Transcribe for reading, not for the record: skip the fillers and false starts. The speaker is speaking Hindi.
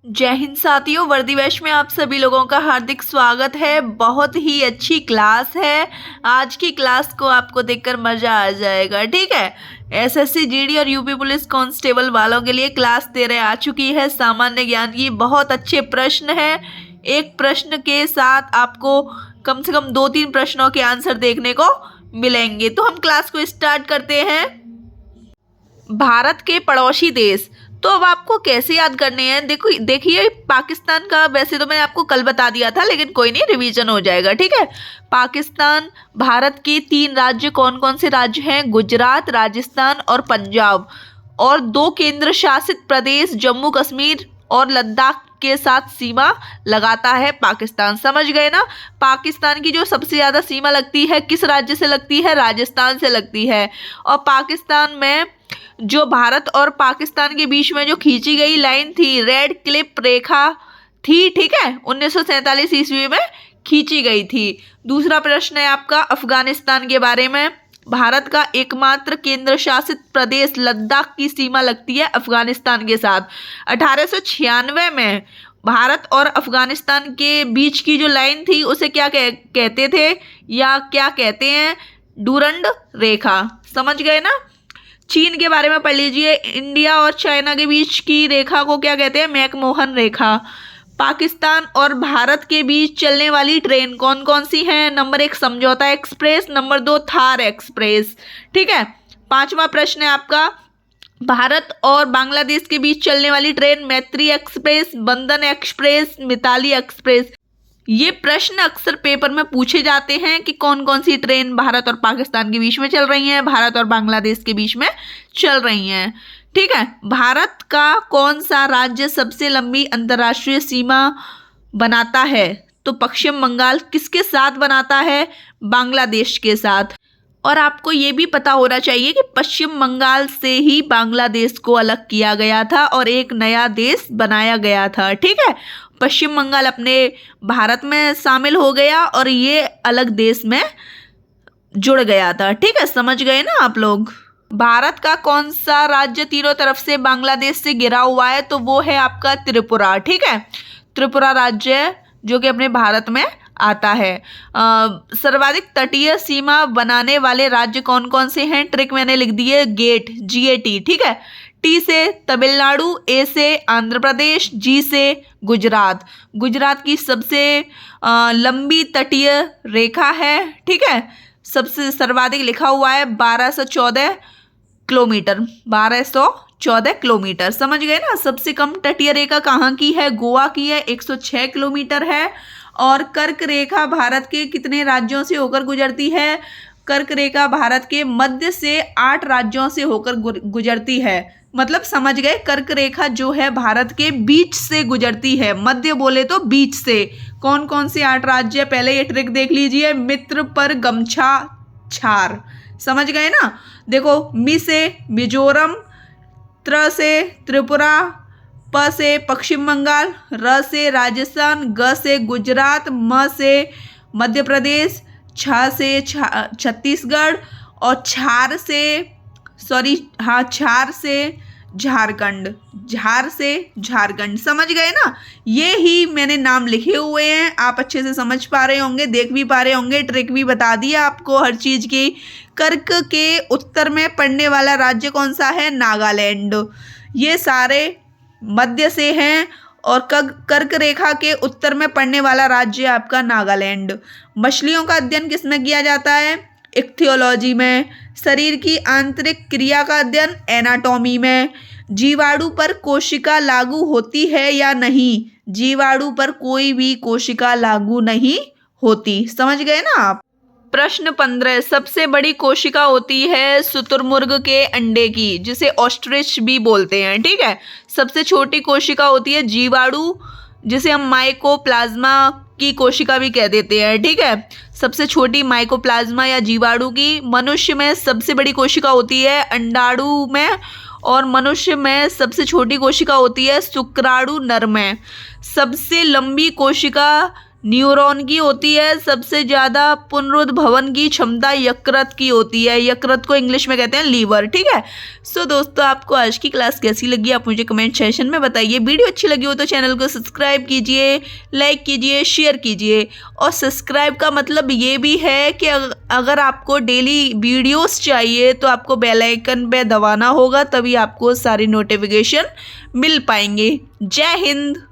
जय हिंद साथियों, वर्दी वैश में आप सभी लोगों का हार्दिक स्वागत है। बहुत ही अच्छी क्लास है। आज की क्लास को आपको देखकर मजा आ जाएगा। ठीक है, एसएससी जीडी और यूपी पुलिस कांस्टेबल वालों के लिए क्लास 13 आ चुकी है। सामान्य ज्ञान की बहुत अच्छे प्रश्न है। एक प्रश्न के साथ आपको कम से कम 2-3 प्रश्नों के आंसर देखने को मिलेंगे। तो हम क्लास को स्टार्ट करते हैं। भारत के पड़ोसी देश, तो अब आपको कैसे याद करने हैं? देखिए पाकिस्तान का वैसे तो मैंने आपको कल बता दिया था, लेकिन कोई नहीं, रिवीजन हो जाएगा। ठीक है, पाकिस्तान भारत के 3 राज्य कौन कौन से राज्य हैं? गुजरात, राजस्थान और पंजाब। और 2 केंद्र शासित प्रदेश जम्मू कश्मीर और लद्दाख के साथ सीमा लगाता है पाकिस्तान। समझ गए ना? पाकिस्तान की जो सबसे ज्यादा सीमा लगती है किस राज्य से लगती है? राजस्थान से लगती है। और पाकिस्तान में जो भारत और पाकिस्तान के बीच में जो खींची गई लाइन थी, रेड क्लिफ रेखा थी, ठीक है, 1947 ईस्वी में खींची गई थी। दूसरा प्रश्न है आपका अफगानिस्तान के बारे में। भारत का एकमात्र केंद्र शासित प्रदेश लद्दाख की सीमा लगती है अफगानिस्तान के साथ। 1896 में भारत और अफगानिस्तान के बीच की जो लाइन थी उसे क्या कहते थे या क्या कहते हैं? डूरंड रेखा। समझ गए ना? चीन के बारे में पढ़ लीजिए। इंडिया और चाइना के बीच की रेखा को क्या कहते हैं? मैकमोहन रेखा। पाकिस्तान और भारत के बीच चलने वाली ट्रेन कौन कौन सी हैं? नंबर 1 समझौता एक्सप्रेस, नंबर 2 थार एक्सप्रेस। ठीक है, 5वां प्रश्न है आपका, भारत और बांग्लादेश के बीच चलने वाली ट्रेन मैत्री एक्सप्रेस, बंधन एक्सप्रेस, मिताली एक्सप्रेस। ये प्रश्न अक्सर पेपर में पूछे जाते हैं कि कौन कौन सी ट्रेन भारत और पाकिस्तान के बीच में चल रही हैं, भारत और बांग्लादेश के बीच में चल रही हैं। ठीक है, भारत का कौन सा राज्य सबसे लंबी अंतर्राष्ट्रीय सीमा बनाता है? तो पश्चिम बंगाल। किसके साथ बनाता है? बांग्लादेश के साथ। और आपको ये भी पता होना चाहिए कि पश्चिम बंगाल से ही बांग्लादेश को अलग किया गया था और एक नया देश बनाया गया था। ठीक है, पश्चिम बंगाल अपने भारत में शामिल हो गया और ये अलग देश में जुड़ गया था। ठीक है, समझ गए ना आप लोग? भारत का कौन सा राज्य तीनों तरफ से बांग्लादेश से घिरा हुआ है? तो वो है आपका त्रिपुरा। ठीक है, त्रिपुरा राज्य जो कि अपने भारत में आता है। सर्वाधिक तटीय सीमा बनाने वाले राज्य कौन कौन से हैं? ट्रिक मैंने लिख दी है, गेट, GAT। ठीक है, T से तमिलनाडु, A से आंध्र प्रदेश, G से गुजरात। गुजरात की सबसे लंबी तटीय रेखा है। ठीक है, सबसे सर्वाधिक लिखा हुआ है 1214 किलोमीटर, 1214 किलोमीटर। समझ गए ना? सबसे कम तटीय रेखा कहाँ की है? गोवा की है, 106 किलोमीटर है। और कर्क रेखा भारत के कितने राज्यों से होकर गुजरती है? कर्क रेखा भारत के मध्य से 8 राज्यों से होकर गुजरती है। मतलब समझ गए, कर्क रेखा जो है भारत के बीच से गुजरती है। मध्य बोले तो बीच से। कौन कौन से 8 राज्य? पहले ये ट्रिक देख लीजिए, मित्र पर गमछा छार। समझ गए ना? देखो, मी से मिजोरम, त्र से त्रिपुरा, प से पश्चिम बंगाल, र से राजस्थान, ग से गुजरात, म से मध्य प्रदेश, छ से छत्तीसगढ़ और छार से झारखंड। झार से झारखंड। समझ गए ना? ये ही मैंने नाम लिखे हुए हैं, आप अच्छे से समझ पा रहे होंगे, देख भी पा रहे होंगे। ट्रिक भी बता दिया आपको हर चीज की। कर्क के उत्तर में पड़ने वाला राज्य कौन सा है? नागालैंड। ये सारे मध्य से हैं और कर्क रेखा के उत्तर में पड़ने वाला राज्य आपका नागालैंड। मछलियों का अध्ययन किसमें किया जाता है? इक्थियोलॉजी में। शरीर की आंतरिक क्रिया का अध्ययन एनाटॉमी में। जीवाणु पर कोशिका लागू होती है या नहीं? जीवाणु पर कोई भी कोशिका लागू नहीं होती। समझ गए ना आप? प्रश्न 15, सबसे बड़ी कोशिका होती है शुतुरमुर्ग के अंडे की, जिसे ऑस्ट्रिच भी बोलते हैं। ठीक है, सबसे छोटी कोशिका होती है जीवाणु, जिसे हम माइकोप्लाज्मा की कोशिका भी कह देते हैं। ठीक है, सबसे छोटी माइकोप्लाज्मा या जीवाणु की। मनुष्य में सबसे बड़ी कोशिका होती है अंडाणु में, और मनुष्य में सबसे छोटी कोशिका होती है शुक्राणु नर में। सबसे लंबी कोशिका न्यूरॉन की होती है, सबसे ज़्यादा पुनरुद्भवन की क्षमता यकृत की होती है। यकृत को इंग्लिश में कहते हैं लीवर, ठीक है। सो दोस्तों, आपको आज की क्लास कैसी लगी आप मुझे कमेंट सेशन में बताइए। वीडियो अच्छी लगी हो तो चैनल को सब्सक्राइब कीजिए, लाइक कीजिए, शेयर कीजिए। और सब्सक्राइब का मतलब ये भी है कि अगर आपको डेली वीडियोस चाहिए तो आपको बेल आइकन पे दबाना होगा, तभी आपको सारी नोटिफिकेशन मिल पाएंगे। जय हिंद।